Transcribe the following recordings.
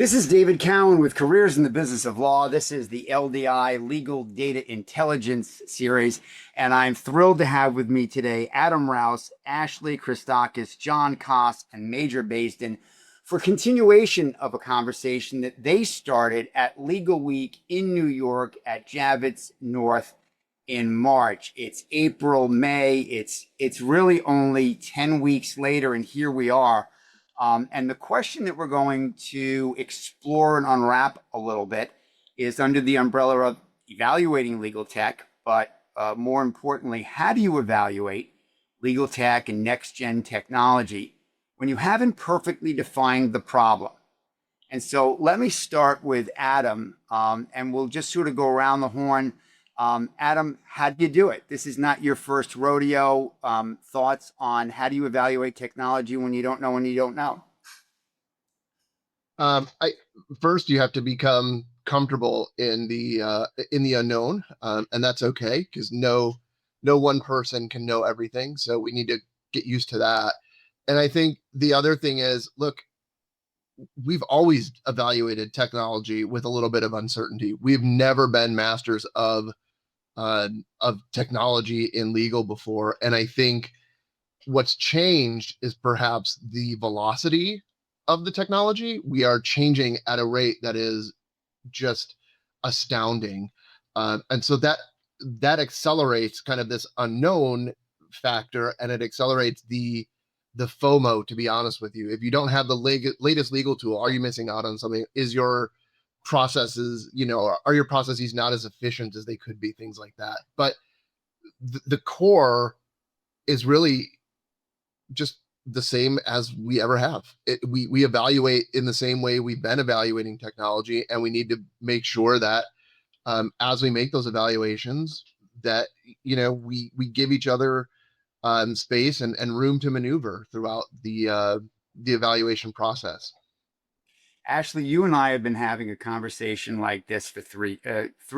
This is David Cowen with Careers in the Business of Law. This is the LDI Legal Data Intelligence series, and I'm thrilled to have with me today Adam Rouse, Ashley Christakis, John Koss, and Major Baisden for continuation of a conversation that they started at LegalWeek in New York at Javits North in March. It's April, May. It's really only 10 weeks later, and here we are. And the question that we're going to explore and unwrap a little bit is under the umbrella of evaluating legal tech, but more importantly, how do you evaluate legal tech and next-gen technology when you haven't perfectly defined the problem? And so let me start with Adam, and we'll just sort of go around the horn. Adam, how do you do it? This is not your first rodeo. Thoughts on how do you evaluate technology when you don't know when you don't know? I first you have to become comfortable in the unknown, and that's okay because no one person can know everything. So we need to get used to that. And I think the other thing is, look, we've always evaluated technology with a little bit of uncertainty. We've never been masters of technology in legal before. And I think what's changed is perhaps the velocity of the technology. We are changing at a rate that is just astounding. And so that accelerates kind of this unknown factor, and it accelerates the FOMO, to be honest with you. If you don't have the latest legal tool, are you missing out on something? Is your processes, are your processes not as efficient as they could be? Things like that. But the core is really just the same as we ever have. We evaluate in the same way we've been evaluating technology, and we need to make sure that as we make those evaluations, that we give each other space and room to maneuver throughout the evaluation process. Ashley, you and I have been having a conversation like this for 3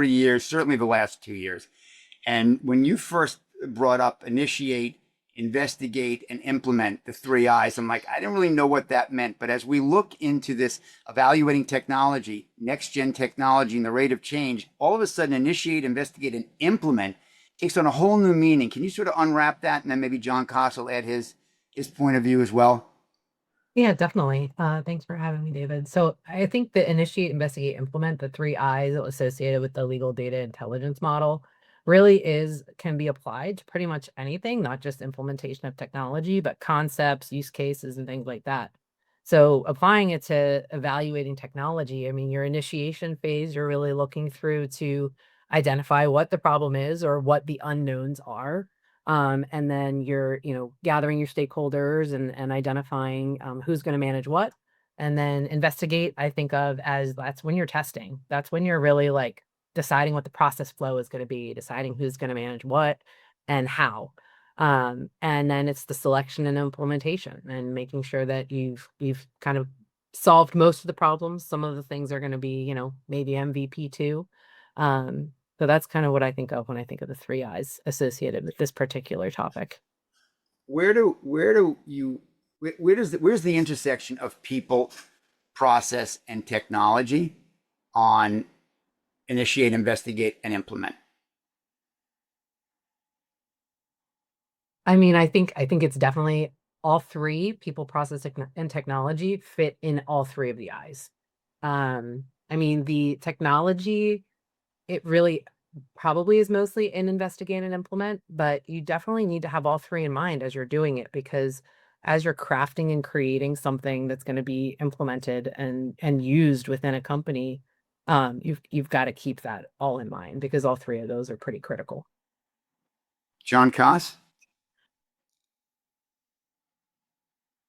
years, certainly the last 2 years. And when you first brought up initiate, investigate, and implement, the three I's, I'm like, I didn't really know what that meant. But as we look into this evaluating technology, next gen technology, and the rate of change, all of a sudden initiate, investigate, and implement takes on a whole new meaning. Can you sort of unwrap that? And then maybe John Koss will add his point of view as well. Yeah, definitely. Thanks for having me, David. So I think the initiate, investigate, implement, the three I's associated with the legal data intelligence model really can be applied to pretty much anything, not just implementation of technology, but concepts, use cases, and things like that. So applying it to evaluating technology, I mean, your initiation phase, you're really looking through to identify what the problem is or what the unknowns are. And then you're, gathering your stakeholders and identifying who's going to manage what. And then investigate, I think of as that's when you're testing. That's when you're really like deciding what the process flow is going to be, deciding who's going to manage what and how. And then it's the selection and implementation and making sure that you've kind of solved most of the problems. Some of the things are going to be, maybe MVP too. So that's kind of what I think of when I think of the three I's associated with this particular topic. Where's the intersection of people, process, and technology on initiate, investigate, and implement? I mean, I think it's definitely all three: people, process, and technology fit in all three of the I's. I mean, the technology, it really probably is mostly in investigate and implement, but you definitely need to have all three in mind as you're doing it, because as you're crafting and creating something that's going to be implemented and used within a company, you've got to keep that all in mind because all three of those are pretty critical. John Koss?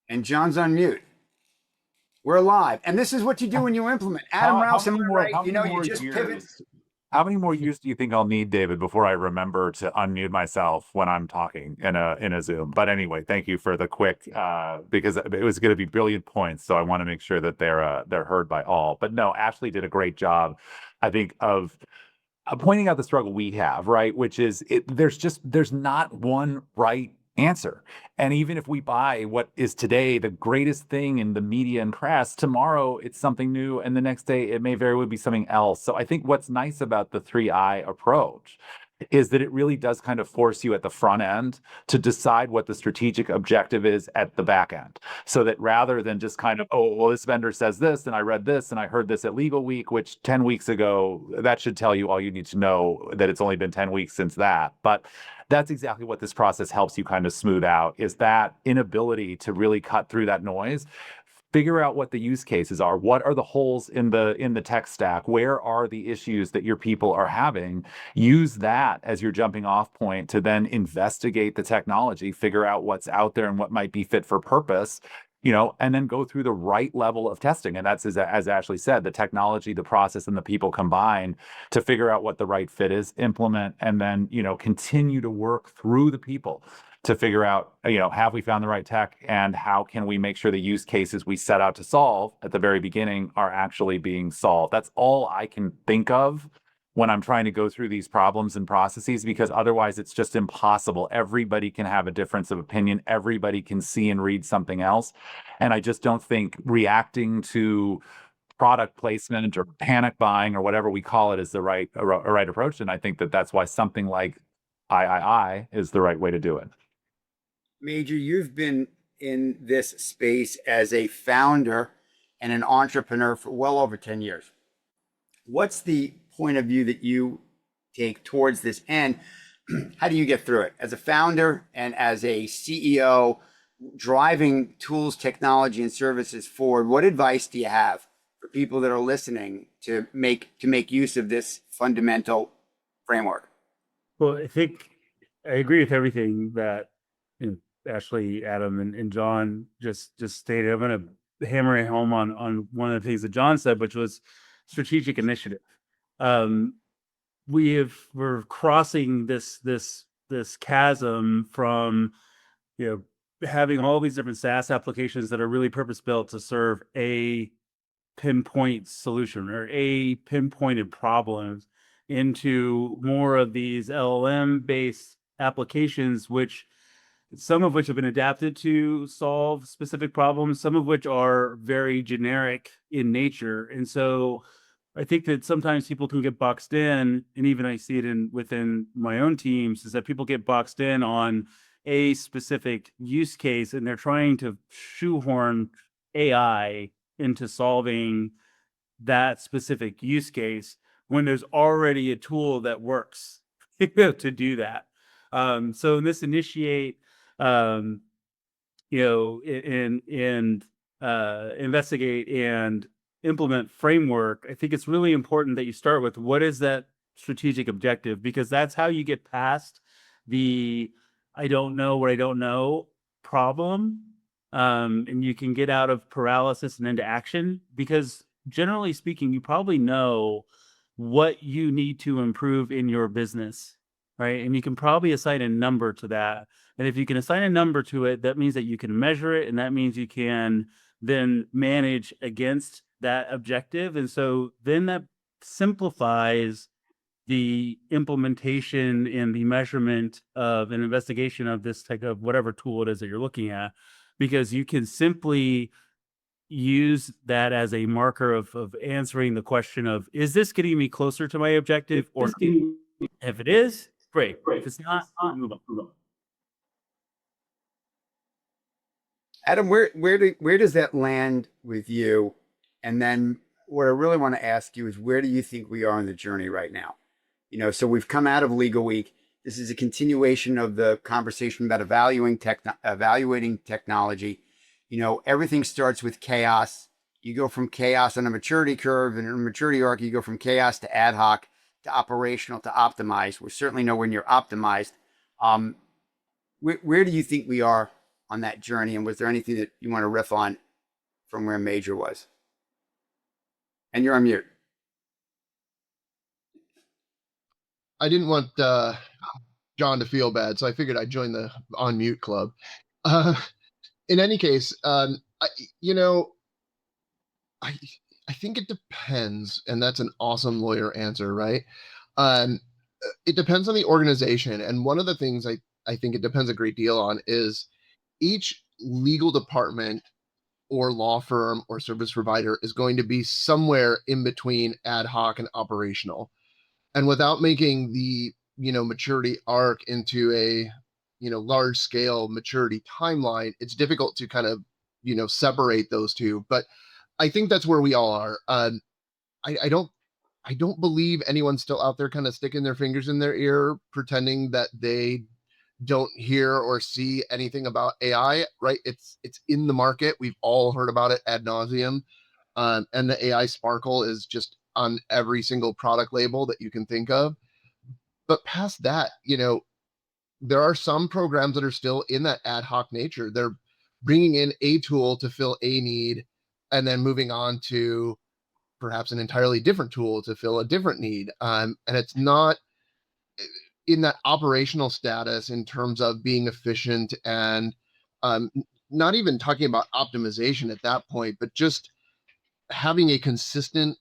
And John's on mute. We're live. And this is what you do when you implement. Adam Rouse, am I right? You just pivot. How many more years do you think I'll need, David, before I remember to unmute myself when I'm talking in a Zoom? But anyway, thank you for the quick, because it was going to be brilliant points, so I want to make sure that they're heard by all. But no, Ashley did a great job, I think, of pointing out the struggle we have, right? Which is there's not one right answer. And even if we buy what is today the greatest thing in the media and press, tomorrow it's something new, and the next day it may very well be something else. So I think what's nice about the 3I approach is that it really does kind of force you at the front end to decide what the strategic objective is at the back end. So that rather than just kind of, oh, well, this vendor says this, and I read this, and I heard this at LegalWeek, which 10 weeks ago, that should tell you all you need to know, that it's only been 10 weeks since that. But that's exactly what this process helps you kind of smooth out, is that inability to really cut through that noise. Figure out what the use cases are. What are the holes in the tech stack? Where are the issues that your people are having? Use that as your jumping off point to then investigate the technology, figure out what's out there and what might be fit for purpose, and then go through the right level of testing. And that's, as Ashley said, the technology, the process, and the people combined to figure out what the right fit is, implement, and then, continue to work through the people to figure out, have we found the right tech, and how can we make sure the use cases we set out to solve at the very beginning are actually being solved. That's all I can think of when I'm trying to go through these problems and processes, because otherwise it's just impossible. Everybody can have a difference of opinion. Everybody can see and read something else. And I just don't think reacting to product placement or panic buying or whatever we call it is the right approach. And I think that that's why something like III is the right way to do it. Major, you've been in this space as a founder and an entrepreneur for well over 10 years. What's the point of view that you take towards this, and how do you get through it as a founder and as a CEO driving tools, technology, and services forward? What advice do you have for people that are listening to make use of this fundamental framework? Well, I think I agree with everything that Ashley, Adam, and John just stated. I'm going to hammer it home on one of the things that John said, which was strategic initiative. We're crossing this chasm from having all these different SaaS applications that are really purpose built to serve a pinpoint solution or a pinpointed problem, into more of these LLM based applications, some of which have been adapted to solve specific problems, some of which are very generic in nature. And so I think that sometimes people can get boxed in, and even I see it within my own teams, is that people get boxed in on a specific use case, and they're trying to shoehorn AI into solving that specific use case when there's already a tool that works to do that. So in this initiate, investigate and implement framework, I think it's really important that you start with what is that strategic objective, because that's how you get past the I don't know what I don't know problem. And you can get out of paralysis and into action, because generally speaking, you probably know what you need to improve in your business, right? And you can probably assign a number to that. And if you can assign a number to it, that means that you can measure it, and that means you can then manage against that objective. And so then that simplifies the implementation and the measurement of an investigation of this type of whatever tool it is that you're looking at, because you can simply use that as a marker of answering the question of, is this getting me closer to my objective? Or if it is, great. If it's not, move on. Adam, where does that land with you? And then what I really want to ask you is, where do you think we are on the journey right now? So we've come out of LegalWeek. This is a continuation of the conversation about evaluating technology. Everything starts with chaos. You go from chaos on a maturity curve, and in a maturity arc, you go from chaos to ad hoc to operational to optimized. We're certainly nowhere near optimized. Where do you think we are on that journey? And was there anything that you want to riff on from where Major was? And you're on mute. I didn't want John to feel bad, so I figured I'd join the on mute club. In any case, I think it depends, and that's an awesome lawyer answer, right? It depends on the organization, and one of the things I I think it depends a great deal on is each legal department or law firm or service provider is going to be somewhere in between ad hoc and operational. And without making the, maturity arc into a, large scale maturity timeline, it's difficult to kind of, separate those two. But I think that's where we all are. I don't believe anyone's still out there kind of sticking their fingers in their ear, pretending that they don't hear or see anything about AI, right? It's in the market. We've all heard about it ad nauseum. And the AI sparkle is just on every single product label that you can think of. But past that, there are some programs that are still in that ad hoc nature. They're bringing in a tool to fill a need and then moving on to perhaps an entirely different tool to fill a different need. And it's not in that operational status in terms of being efficient and um, not even talking about optimization at that point, but just having a consistent,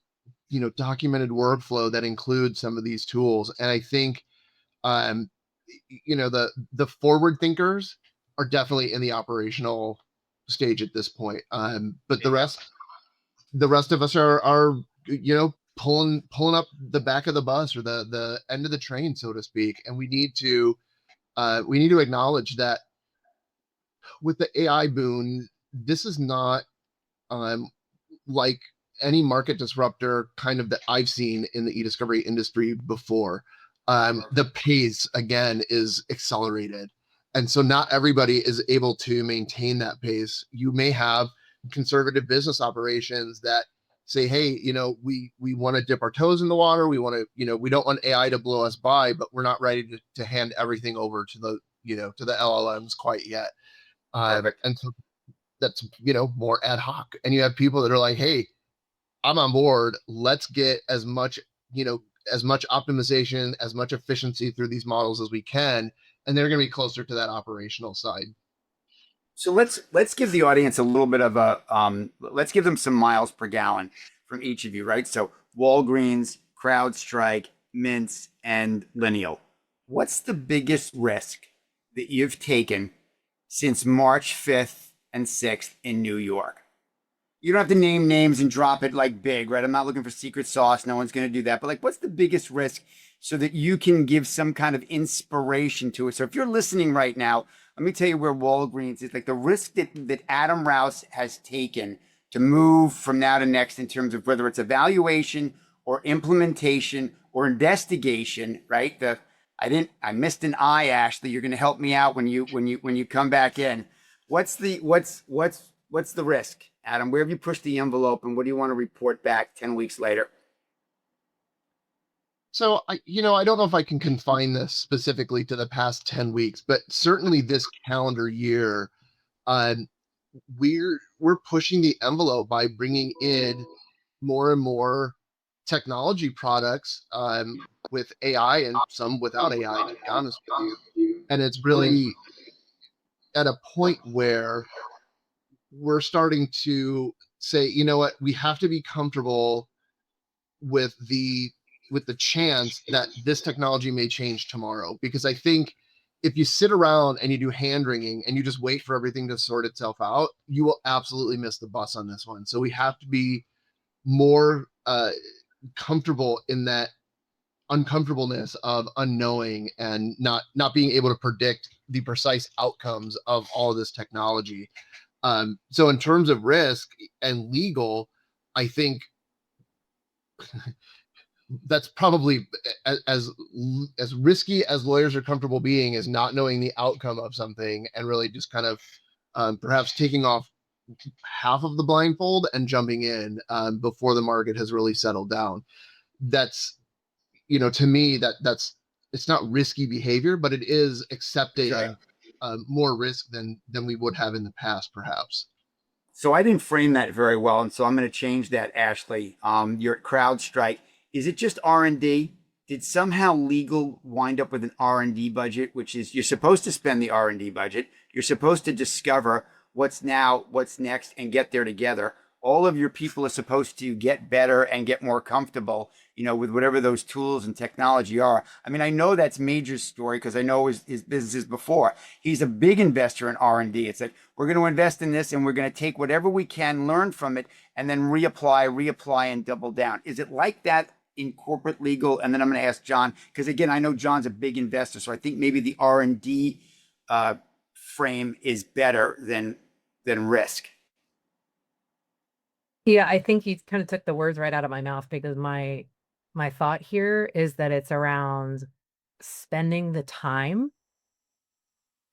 documented workflow that includes some of these tools. And I think, um, the forward thinkers are definitely in the operational stage at this point. But the rest of us are pulling up the back of the bus or the end of the train, so to speak. And we need to acknowledge that with the AI boon, this is not like any market disruptor kind of that I've seen in the e-discovery industry before. The pace again is accelerated. And so not everybody is able to maintain that pace. You may have conservative business operations that say, hey, we want to dip our toes in the water. We want to, we don't want AI to blow us by, but we're not ready to hand everything over to the, to the LLMs quite yet. And so that's, more ad hoc. And you have people that are like, hey, I'm on board. Let's get as much optimization, as much efficiency through these models as we can. And they're going to be closer to that operational side. So let's give the audience a little bit of let's give them some miles per gallon from each of you, right? So Walgreens, CrowdStrike, Mintz, and Lineal. What's the biggest risk that you've taken since March 5th and 6th in New York? You don't have to name names and drop it like big, right? I'm not looking for secret sauce. No one's going to do that. But what's the biggest risk so that you can give some kind of inspiration to it? So if you're listening right now, let me tell you where Walgreens is. The risk that Adam Rouse has taken to move from now to next in terms of whether it's evaluation or implementation or investigation, right? I missed an I, Ashley. You're going to help me out when you come back in. What's the risk, Adam? Where have you pushed the envelope, and what do you want to report back 10 weeks later? So I don't know if I can confine this specifically to the past 10 weeks, but certainly this calendar year, we're pushing the envelope by bringing in more and more technology products with AI and some without AI, to be honest with you. And it's really at a point where we're starting to say, you know what, we have to be comfortable with the chance that this technology may change tomorrow. Because I think if you sit around and you do hand wringing and you just wait for everything to sort itself out, you will absolutely miss the bus on this one. So we have to be more comfortable in that uncomfortableness of unknowing and not being able to predict the precise outcomes of all of this technology. So in terms of risk and legal, I think that's probably as risky as lawyers are comfortable being, is not knowing the outcome of something and really just kind of perhaps taking off half of the blindfold and jumping in before the market has really settled down. That's, to me, that's it's not risky behavior, but it is accepting more risk than we would have in the past, perhaps. So I didn't frame that very well, and so I'm going to change that, Ashley. You're at CrowdStrike. Is it just R&D? Did somehow legal wind up with an R&D budget, which is you're supposed to spend the R&D budget. You're supposed to discover what's next and get there together. all of your people are supposed to get better and get more comfortable, with whatever those tools and technology are. I mean, I know that's Major's story because I know his businesses before. He's a big investor in R&D. It's like, we're going to invest in this and we're going to take whatever we can, learn from it, and then reapply, and double down. Is it like that in corporate legal? And then I'm going to ask John, because again, I know John's a big investor, so I think maybe the R&D frame is better than risk. Yeah, I think you kind of took the words right out of my mouth, because my thought here is that it's around spending the time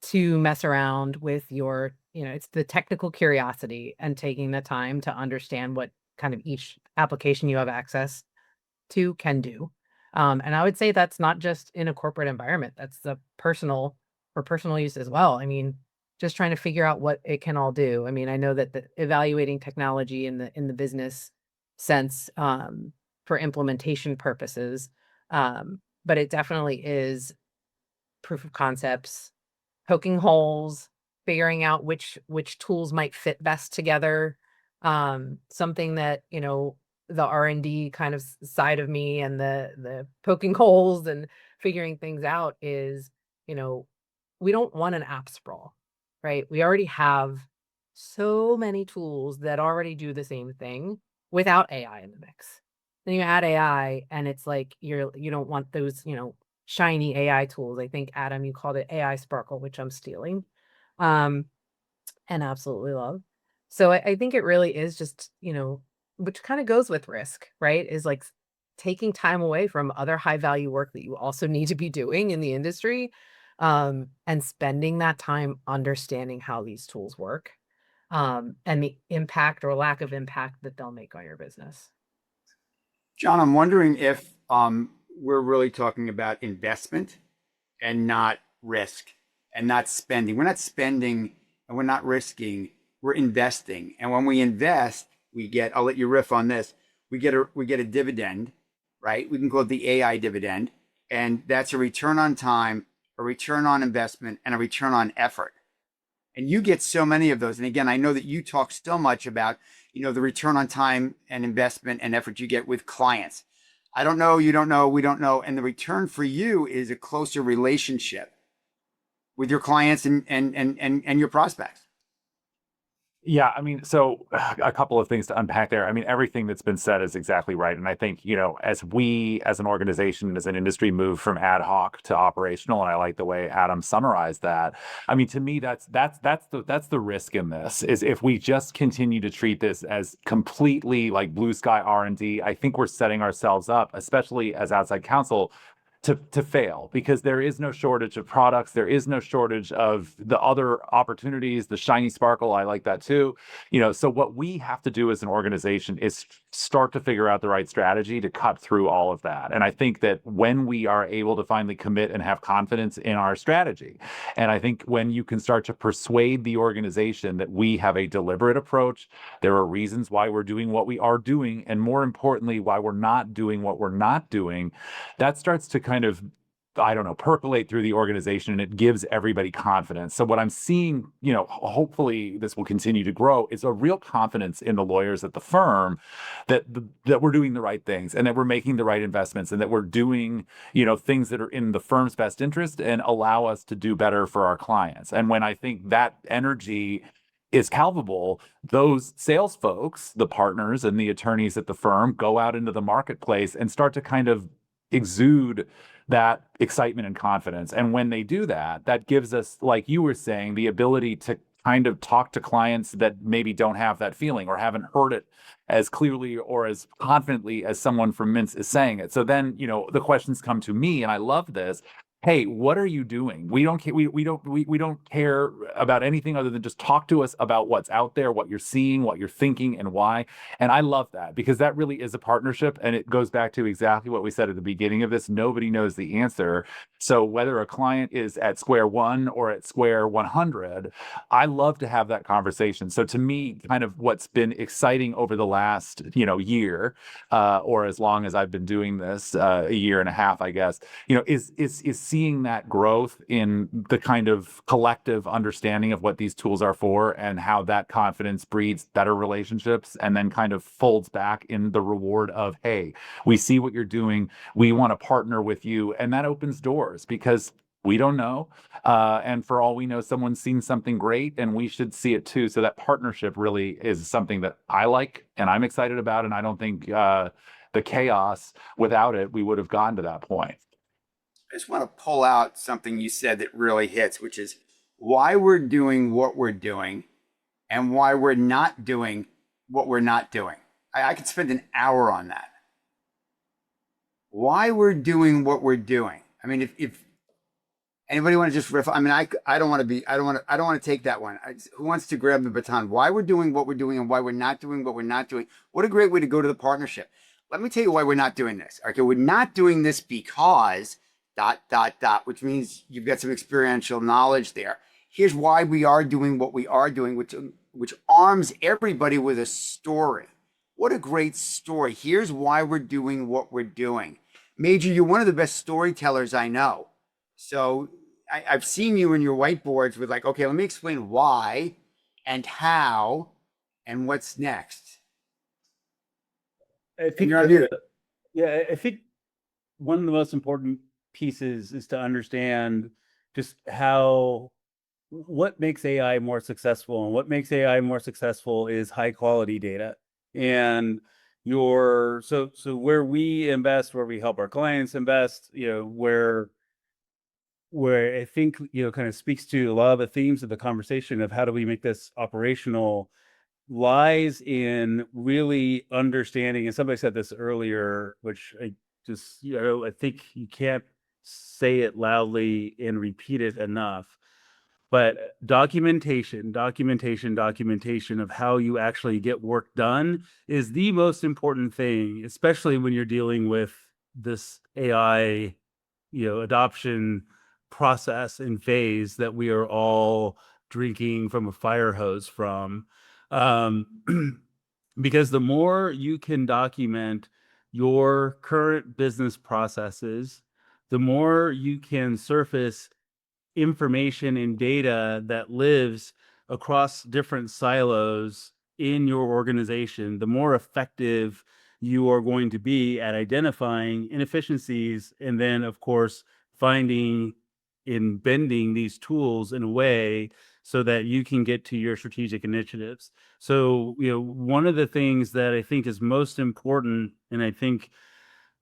to mess around with your, it's the technical curiosity and taking the time to understand what kind of each application you have access to can do. And I would say that's not just in a corporate environment, that's the personal use as well. I mean, just trying to figure out what it can all do. I mean, I know that evaluating technology in the business sense, for implementation purposes, but it definitely is proof of concepts, poking holes, figuring out which tools might fit best together. Something that, the R&D kind of side of me and the poking holes and figuring things out is, we don't want an app sprawl, right? We already have so many tools that already do the same thing without AI in the mix. Then you add AI and it's like you don't want those, shiny AI tools. I think, Adam, you called it AI sparkle, which I'm stealing, and absolutely love. So I think it really is just, which kind of goes with risk, right? Is like taking time away from other high value work that you also need to be doing in the industry, and spending that time understanding how these tools work, and the impact or lack of impact that they'll make on your business. John, I'm wondering if we're really talking about investment and not risk and not spending. We're not spending and we're not risking, we're investing. And when we invest, we get, I'll let you riff on this, we get a dividend, right? We can call it the AI dividend. And that's a return on time, a return on investment, and a return on effort. And you get so many of those. And again, I know that you talk so much about, the return on time and investment and effort you get with clients. I don't know, you don't know, we don't know. And the return for you is a closer relationship with your clients and your prospects. Yeah, I mean, so a couple of things to unpack there. I mean, everything that's been said is exactly right. And I think, as we as an organization, as an industry, move from ad hoc to operational, and I like the way Adam summarized that. I mean, to me, that's the risk in this, is if we just continue to treat this as completely like blue sky R&D, I think we're setting ourselves up, especially as outside counsel, to fail, because there is no shortage of products. There is no shortage of the other opportunities, the shiny sparkle. I like that too. So what we have to do as an organization is start to figure out the right strategy to cut through all of that. And I think that when we are able to finally commit and have confidence in our strategy, and I think when you can start to persuade the organization that we have a deliberate approach, there are reasons why we're doing what we are doing, and more importantly, why we're not doing what we're not doing, that starts to kind of, percolate through the organization, and it gives everybody confidence. So what I'm seeing, hopefully this will continue to grow, is a real confidence in the lawyers at the firm that we're doing the right things, and that we're making the right investments, and that we're doing, things that are in the firm's best interest and allow us to do better for our clients. And when I think that energy is palpable, those sales folks, the partners and the attorneys at the firm, go out into the marketplace and start to kind of exude that excitement and confidence. And when they do that, that gives us, like you were saying, the ability to kind of talk to clients that maybe don't have that feeling or haven't heard it as clearly or as confidently as someone from Mintz is saying it. So then, the questions come to me, and I love this. Hey, what are you doing? We don't care about anything other than just talk to us about what's out there, what you're seeing, what you're thinking, and why. And I love that, because that really is a partnership, and it goes back to exactly what we said at the beginning of this. Nobody knows the answer. So whether a client is at square one or at square 100, I love to have that conversation. So to me, kind of what's been exciting over the last, year, or as long as I've been doing this, a year and a half, I guess, is seeing that growth in the kind of collective understanding of what these tools are for and how that confidence breeds better relationships and then kind of folds back in the reward of, hey, we see what you're doing. We want to partner with you. And that opens doors because we don't know. And for all we know, someone's seen something great and we should see it too. So that partnership really is something that I like and I'm excited about. And I don't think the chaos, without it, we would have gotten to that point. I just want to pull out something you said that really hits, which is why we're doing what we're doing and why we're not doing what we're not doing. I could spend an hour on that. Why we're doing what we're doing. I mean, if anybody want to just riff, I mean, I don't want to take that one. Who wants to grab the baton? Why we're doing what we're doing and why we're not doing what we're not doing. What a great way to go to the partnership. Let me tell you why we're not doing this. Okay, we're not doing this because ... which means you've got some experiential knowledge there. Here's why we are doing what we are doing, which arms everybody with a story. What a great story. Here's why we're doing what we're doing. Major, you're one of the best storytellers I know. So I've seen you in your whiteboards with like, okay, let me explain why and how and what's next. I think, You're on mute. yeah, I think one of the most important pieces is to understand just what makes AI more successful, and what makes AI more successful is high quality data. And so where we invest, where we help our clients invest, where I think kind of speaks to a lot of the themes of the conversation of how do we make this operational, lies in really understanding. And somebody said this earlier, which I think you can't say it loudly and repeat it enough, but documentation of how you actually get work done is the most important thing, especially when you're dealing with this AI, adoption process and phase that we are all drinking from a fire hose from. Because the more you can document your current business processes, the more you can surface information and data that lives across different silos in your organization, the more effective you are going to be at identifying inefficiencies and then, of course, finding and bending these tools in a way so that you can get to your strategic initiatives. So, one of the things that I think is most important, and I think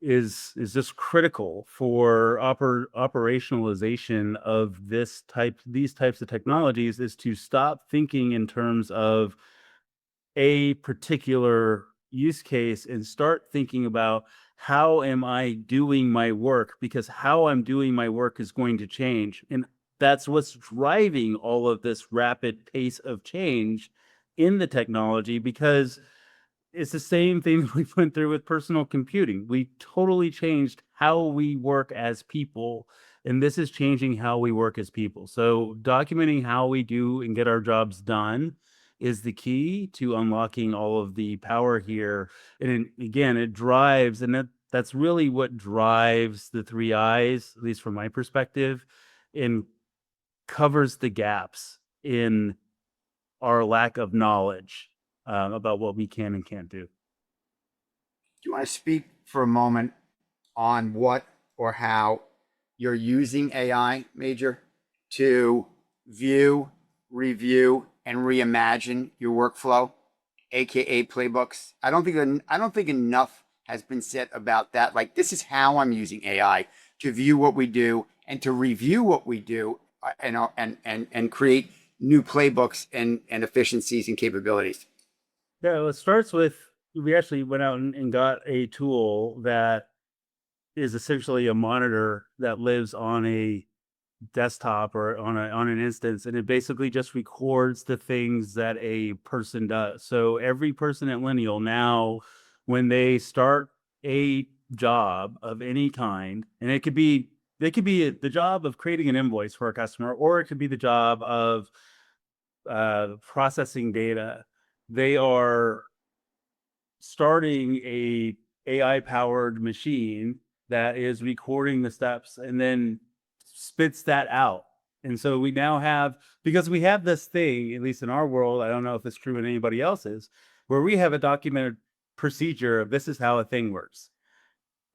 is just critical for operationalization of these types of technologies, is to stop thinking in terms of a particular use case and start thinking about how am I doing my work, because how I'm doing my work is going to change. And that's what's driving all of this rapid pace of change in the technology, because it's the same thing we went through with personal computing. We totally changed how we work as people, and this is changing how we work as people. So documenting how we do and get our jobs done is the key to unlocking all of the power here. And again, it drives, and that's really what drives the 3 I's, at least from my perspective, and covers the gaps in our lack of knowledge about what we can and can't do. Do you want to speak for a moment on what or how you're using AI, Major, to view, review, and reimagine your workflow, aka playbooks? I don't think enough has been said about that. Like, this is how I'm using AI to view what we do and to review what we do, and create new playbooks and efficiencies and capabilities. Yeah, well, it starts with, we actually went out and got a tool that is essentially a monitor that lives on a desktop or on an instance, and it basically just records the things that a person does. So every person at Lineal now, when they start a job of any kind, and they could be the job of creating an invoice for a customer, or it could be the job of processing data, they are starting a AI powered machine that is recording the steps and then spits that out. And so we now have, because we have this thing, at least in our world, I don't know if it's true in anybody else's, where we have a documented procedure of this is how a thing works.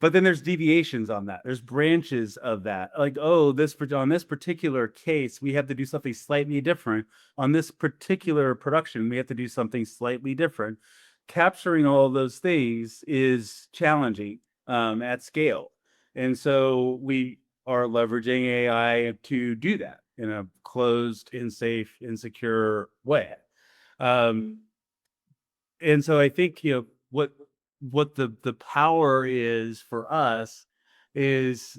But then there's deviations on that. There's branches of that. Like, oh, on this particular case, we have to do something slightly different. On this particular production, we have to do something slightly different. Capturing all of those things is challenging at scale. And so we are leveraging AI to do that in a closed, and safe, and secure way. And so I think, what the power is for us is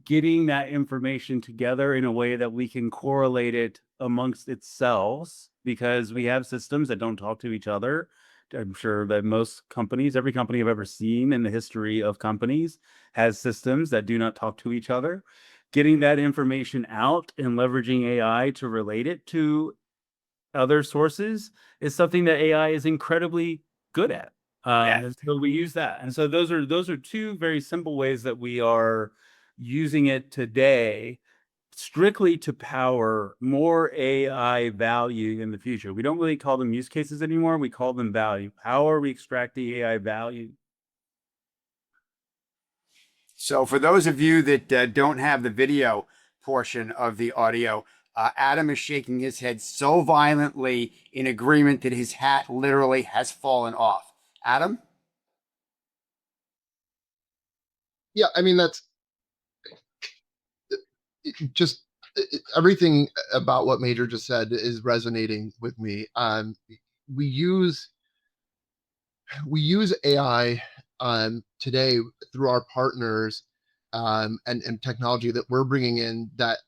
getting that information together in a way that we can correlate it amongst itself, because we have systems that don't talk to each other. I'm sure that most companies, every company I've ever seen in the history of companies, has systems that do not talk to each other. Getting that information out and leveraging AI to relate it to other sources is something that AI is incredibly good at. And so we use that. And so those are two very simple ways that we are using it today, strictly to power more AI value in the future. We don't really call them use cases anymore. We call them value. How are we extracting AI value? So for those of you that don't have the video portion of the audio, Adam is shaking his head so violently in agreement that his hat literally has fallen off. Adam? Yeah, I mean, that's just everything about what Major just said is resonating with me. We use AI today through our partners, and technology that we're bringing in that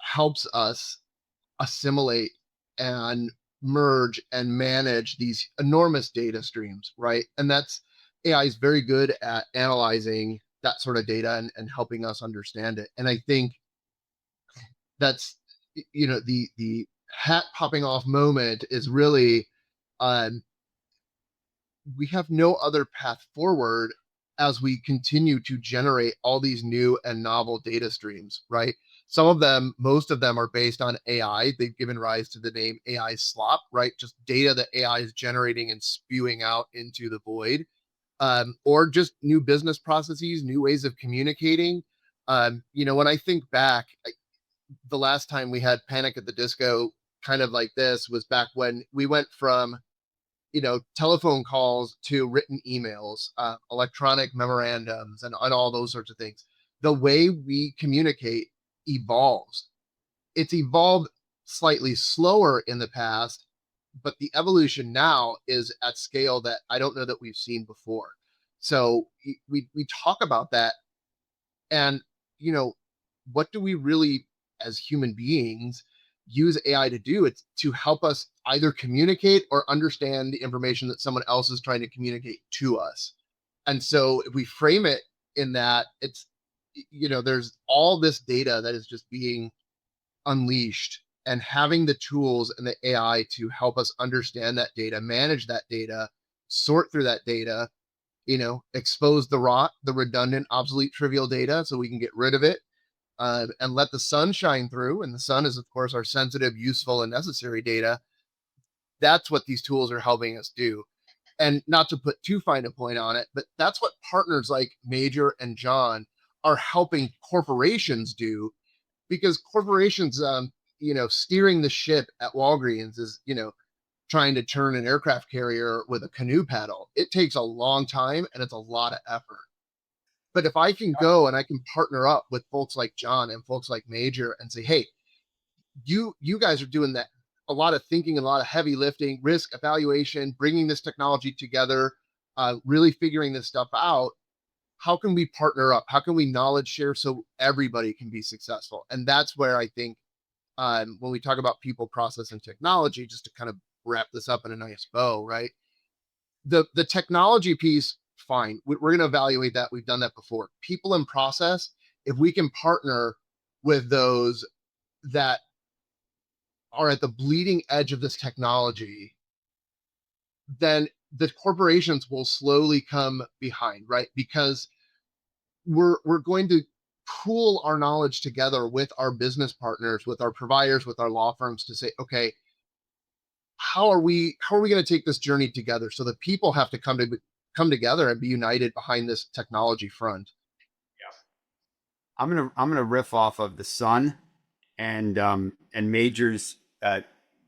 helps us assimilate and merge and manage these enormous data streams, right? And that's AI is very good at analyzing that sort of data and helping us understand it. And I think that's, the hat popping off moment is really, um, we have no other path forward as we continue to generate all these new and novel data streams, right? Most of them are based on AI. They've given rise to the name AI slop, right? Just data that AI is generating and spewing out into the void, or just new business processes, new ways of communicating. When I think back, the last time we had Panic at the Disco kind of like this was back when we went from telephone calls to written emails, electronic memorandums, and all those sorts of things. The way we communicate evolves. It's evolved slightly slower in the past, but the evolution now is at scale that I don't know that we've seen before. So we talk about that, and what do we really, as human beings, use AI to do? It's to help us either communicate or understand the information that someone else is trying to communicate to us. And so if we frame it in that, it's, there's all this data that is just being unleashed, and having the tools and the AI to help us understand that data, manage that data, sort through that data, expose the rot, the redundant, obsolete, trivial data so we can get rid of it, and let the sun shine through. And the sun is, of course, our sensitive, useful, and necessary data. That's what these tools are helping us do. And not to put too fine a point on it, but that's what partners like Major and John are helping corporations do, because corporations, steering the ship at Walgreens is, trying to turn an aircraft carrier with a canoe paddle. It takes a long time and it's a lot of effort. But if I can go and I can partner up with folks like John and folks like Major and say, hey, you guys are doing that, a lot of thinking, a lot of heavy lifting, risk evaluation, bringing this technology together, really figuring this stuff out. How can we partner up? How can we knowledge share so everybody can be successful? And that's where I think, when we talk about people, process, and technology, just to kind of wrap this up in a nice bow, right? The technology piece, fine. We're going to evaluate that. We've done that before. People and process, if we can partner with those that are at the bleeding edge of this technology, then the corporations will slowly come behind, right? Because we're going to pool our knowledge together with our business partners, with our providers, with our law firms to say, okay, how are we going to take this journey together? So that people have to come together and be united behind this technology front. I'm gonna riff off of the sun and Major's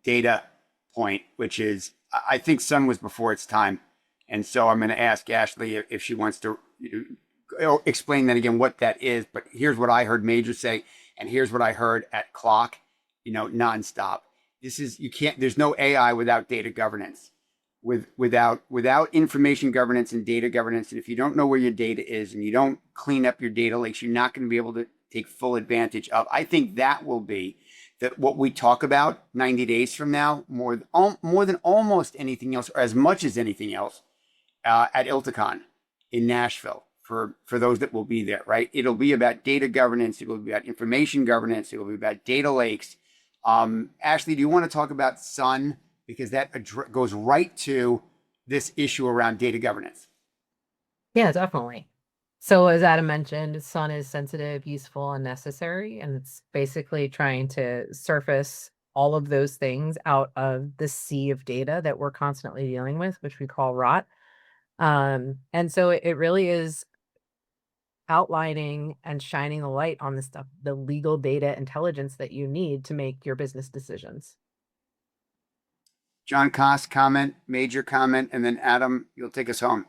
data point, which is I think sun was before its time, and so I'm gonna ask Ashley if she wants to explain that again what that is. But here's what I heard Major say, and here's what I heard at Clock, nonstop. This is you can't. There's no AI without data governance. Without information governance and data governance, and if you don't know where your data is and you don't clean up your data lakes, you're not going to be able to take full advantage of. I think that will be that what we talk about 90 days from now, more than almost anything else, or as much as anything else, at ILTACON in Nashville for those that will be there. Right? It'll be about data governance. It will be about information governance. It will be about data lakes. Ashley, do you want to talk about Sun? Because that goes right to this issue around data governance. Yeah, definitely. So as Adam mentioned, Sun is sensitive, useful, and necessary, and it's basically trying to surface all of those things out of the sea of data that we're constantly dealing with, which we call rot. And so it really is outlining and shining the light on the stuff, the legal data intelligence that you need to make your business decisions. John Koss, comment, Major comment, and then Adam, you'll take us home.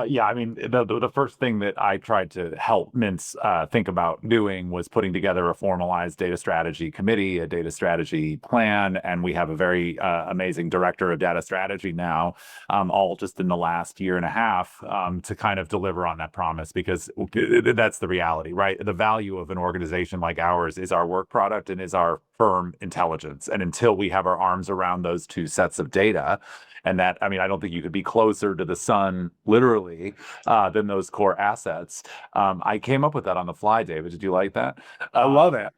Yeah, I mean, the first thing that I tried to help Mintz think about doing was putting together a formalized data strategy committee, a data strategy plan, and we have a very amazing director of data strategy now, all just in the last year and a half, to kind of deliver on that promise, because that's the reality, right? The value of an organization like ours is our work product and is our firm intelligence. And until we have our arms around those two sets of data, and that, I mean, I don't think you could be closer to the sun, literally, than those core assets. I came up with that on the fly, David. Did you like that? I love it.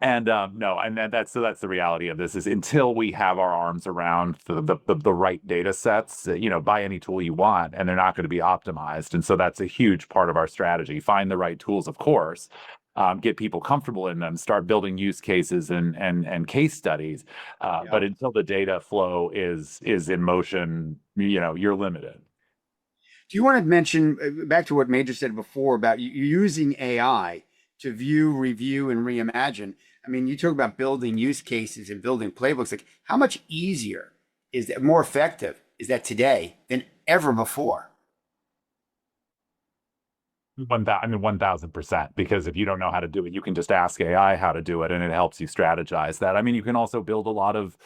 And no, and that's the reality of this is until we have our arms around the right data sets, buy any tool you want, and they're not going to be optimized. And so that's a huge part of our strategy. Find the right tools, of course. Get people comfortable in them, start building use cases and case studies. But until the data flow is in motion, you're limited. Do you want to mention back to what Major said before about you using AI to view, review, and reimagine? I mean, you talk about building use cases and building playbooks. Like, how much easier is that, more effective is that today than ever before? 1000%, because if you don't know how to do it, you can just ask AI how to do it, and it helps you strategize that. I mean, you can also build a lot of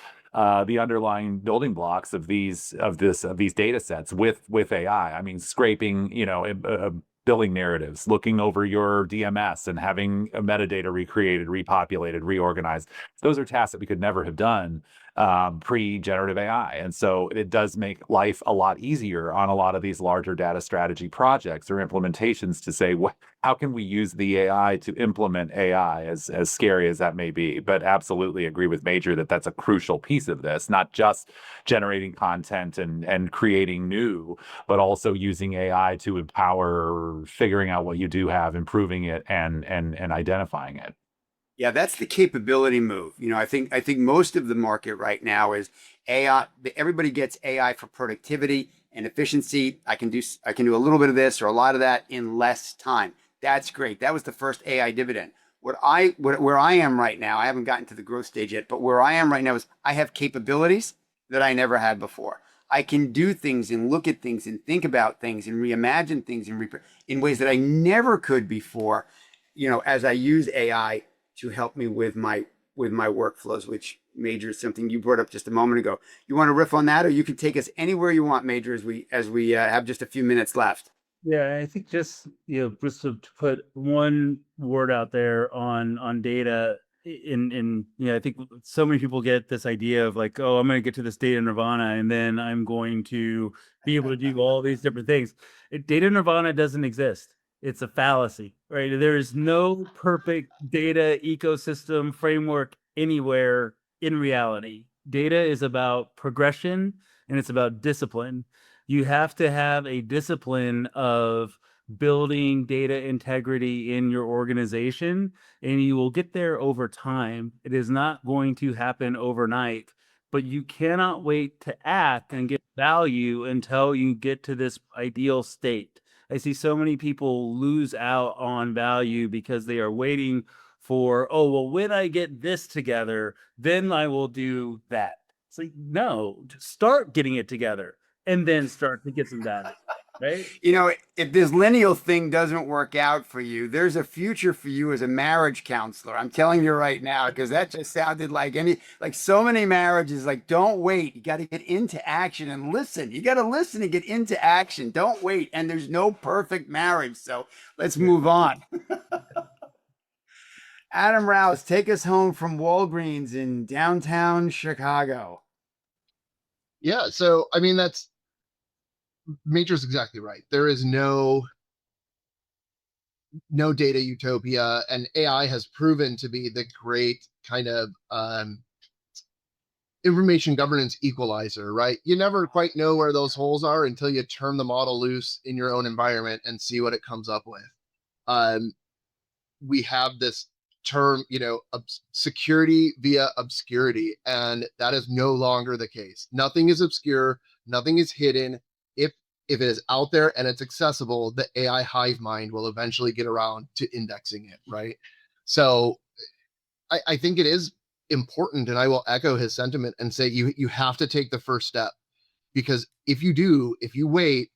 the underlying building blocks of these data sets with AI. I mean, scraping, billing narratives, looking over your DMS and having a metadata recreated, repopulated, reorganized. Those are tasks that we could never have done pre-generative AI. And so it does make life a lot easier on a lot of these larger data strategy projects or implementations to say, how can we use the AI to implement AI, as scary as that may be? But absolutely agree with Major that that's a crucial piece of this, not just generating content and creating new, but also using AI to empower figuring out what you do have, improving it, and identifying it. Yeah, that's the capability move. I think most of the market right now is AI. Everybody gets AI for productivity and efficiency. I can do a little bit of this or a lot of that in less time. That's great. That was the first AI dividend. Where I am right now, I haven't gotten to the growth stage yet, but where I am right now is I have capabilities that I never had before. I can do things and look at things and think about things and reimagine things in ways that I never could before, as I use AI to help me with my workflows, which, Major, is something you brought up just a moment ago. You want to riff on that, or you can take us anywhere you want, Major, as we have just a few minutes left. Yeah, I think just to put one word out there on data I think so many people get this idea of like, oh, I'm going to get to this data nirvana and then I'm going to be able to do all these different things. Data nirvana doesn't exist. It's a fallacy, right? There is no perfect data ecosystem framework anywhere in reality. Data is about progression and it's about discipline. You have to have a discipline of building data integrity in your organization, and you will get there over time. It is not going to happen overnight, but you cannot wait to act and get value until you get to this ideal state. I see so many people lose out on value because they are waiting for, oh, well, when I get this together, then I will do that. It's like, no, just start getting it together and then start to get some value, right? You know, if this lineal thing doesn't work out for you, there's a future for you as a marriage counselor. I'm telling you right now, because that just sounded like so many marriages, like, don't wait. You got to get into action and listen. You got to listen and get into action. Don't wait. And there's no perfect marriage. So let's move on. Adam Rouse, take us home from Walgreens in downtown Chicago. Yeah. So, I mean, Major's exactly right. There is no data utopia, and AI has proven to be the great kind of information governance equalizer, right? You never quite know where those holes are until you turn the model loose in your own environment and see what it comes up with. We have this term, security via obscurity, and that is no longer the case. Nothing is obscure, nothing is hidden. If it is out there and it's accessible, the AI hive mind will eventually get around to indexing it, right? So I think it is important, and I will echo his sentiment and say you have to take the first step, because if you wait,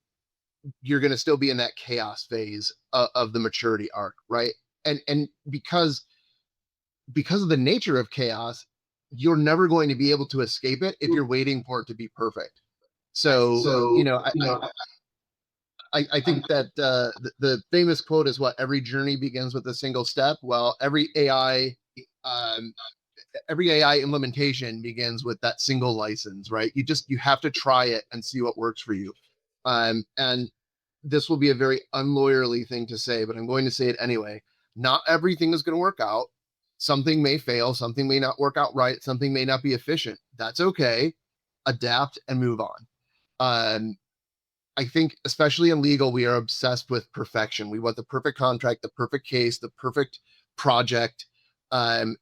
you're going to still be in that chaos phase of the maturity arc, right? And because of the nature of chaos, you're never going to be able to escape it if you're waiting for it to be perfect. So I think that the famous quote is, what, every journey begins with a single step. Well, every AI implementation begins with that single license, right? You have to try it and see what works for you. And this will be a very unlawyerly thing to say, but I'm going to say it anyway. Not everything is going to work out. Something may fail, something may not work out right, something may not be efficient. That's okay. Adapt and move on. I think, especially in legal, we are obsessed with perfection. We want the perfect contract, the perfect case, the perfect project. And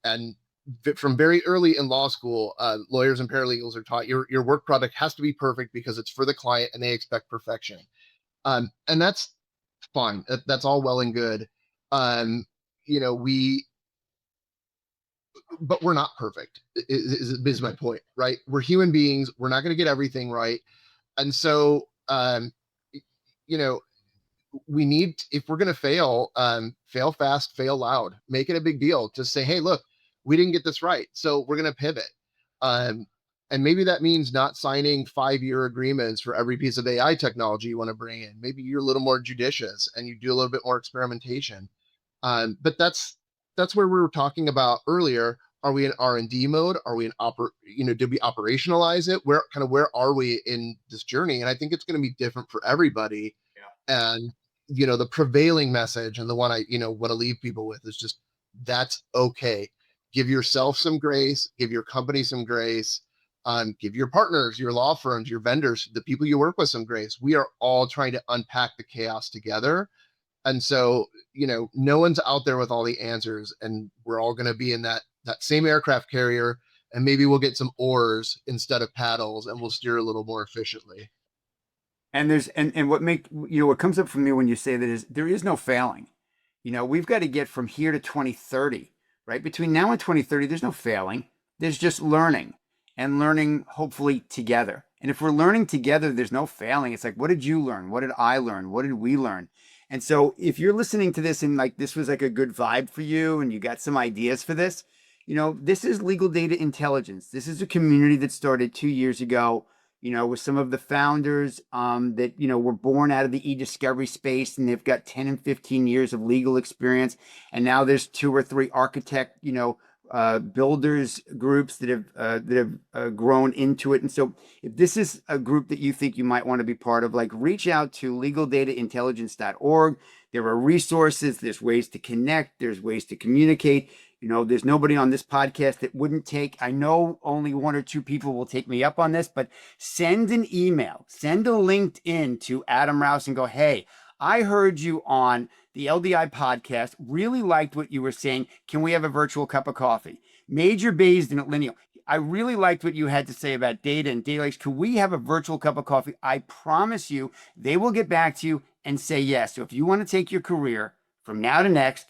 from very early in law school, lawyers and paralegals are taught your work product has to be perfect because it's for the client and they expect perfection. And that's fine. That's all well and good. But we're not perfect, is my point, right? We're human beings. We're not going to get everything right. And so, we need, if we're going to fail fast, fail loud, make it a big deal. Just say, hey, look, we didn't get this right, so we're going to pivot. And maybe that means not signing 5-year agreements for every piece of AI technology you want to bring in. Maybe you're a little more judicious and you do a little bit more experimentation. But that's where we were talking about earlier. Are we in R&D mode? Are we in did we operationalize it? Where are we in this journey? And I think it's going to be different for everybody. Yeah. And the prevailing message, and the one I want to leave people with, is just, that's okay. Give yourself some grace, give your company some grace, give your partners, your law firms, your vendors, the people you work with some grace. We are all trying to unpack the chaos together. And so, no one's out there with all the answers, and we're all going to be in that same aircraft carrier, and maybe we'll get some oars instead of paddles, and we'll steer a little more efficiently. And what comes up for me when you say that is, there is no failing. We've got to get from here to 2030, right? Between now and 2030, there's no failing. There's just learning, and learning hopefully together. And if we're learning together, there's no failing. It's like, what did you learn? What did I learn? What did we learn? And so if you're listening to this and like this was like a good vibe for you and you got some ideas for this, this is Legal Data Intelligence. This is a community that started 2 years ago, with some of the founders that, were born out of the e-discovery space, and they've got 10 and 15 years of legal experience. And now there's 2 or 3 architect, builders groups that have grown into it. And so if this is a group that you think you might want to be part of, like, reach out to legaldataintelligence.org. There are resources, there's ways to connect, there's ways to communicate. There's nobody on this podcast that wouldn't take, I know only 1 or 2 people will take me up on this, but send an email, send a LinkedIn to Adam Rouse and go, hey, I heard you on the LDI podcast, really liked what you were saying. Can we have a virtual cup of coffee? Major Baisden at Lineal. I really liked what you had to say about data and data lakes. Could we have a virtual cup of coffee? I promise you, they will get back to you and say yes. So if you want to take your career from now to next,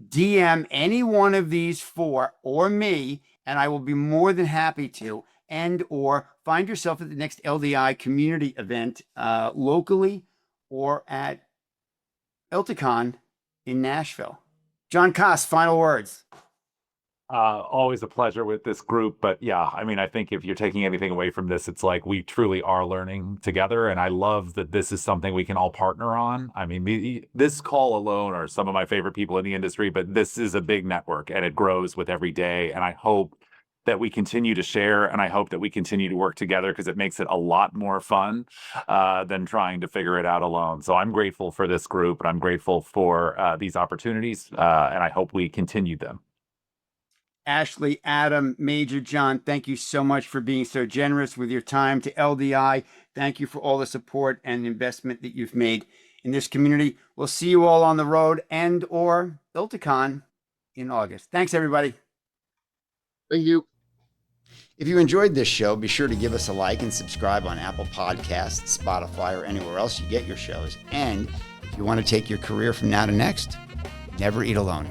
DM any one of these four or me, and I will be more than happy to. And or find yourself at the next LDI community event locally or at Elticon in Nashville. John Koss, final words. Always a pleasure with this group, but yeah, I mean, I think if you're taking anything away from this, it's like we truly are learning together, and I love that this is something we can all partner on. I mean, this call alone are some of my favorite people in the industry, but this is a big network, and it grows with every day, and I hope that we continue to share, and I hope that we continue to work together because it makes it a lot more fun than trying to figure it out alone. So I'm grateful for this group, and I'm grateful for these opportunities, and I hope we continue them. Ashley, Adam, Major, John, thank you so much for being so generous with your time to LDI. Thank you for all the support and investment that you've made in this community. We'll see you all on the road and or Ilticon in August. Thanks, everybody. Thank you. If you enjoyed this show, be sure to give us a like and subscribe on Apple Podcasts, Spotify, or anywhere else you get your shows. And if you want to take your career from now to next, never eat alone.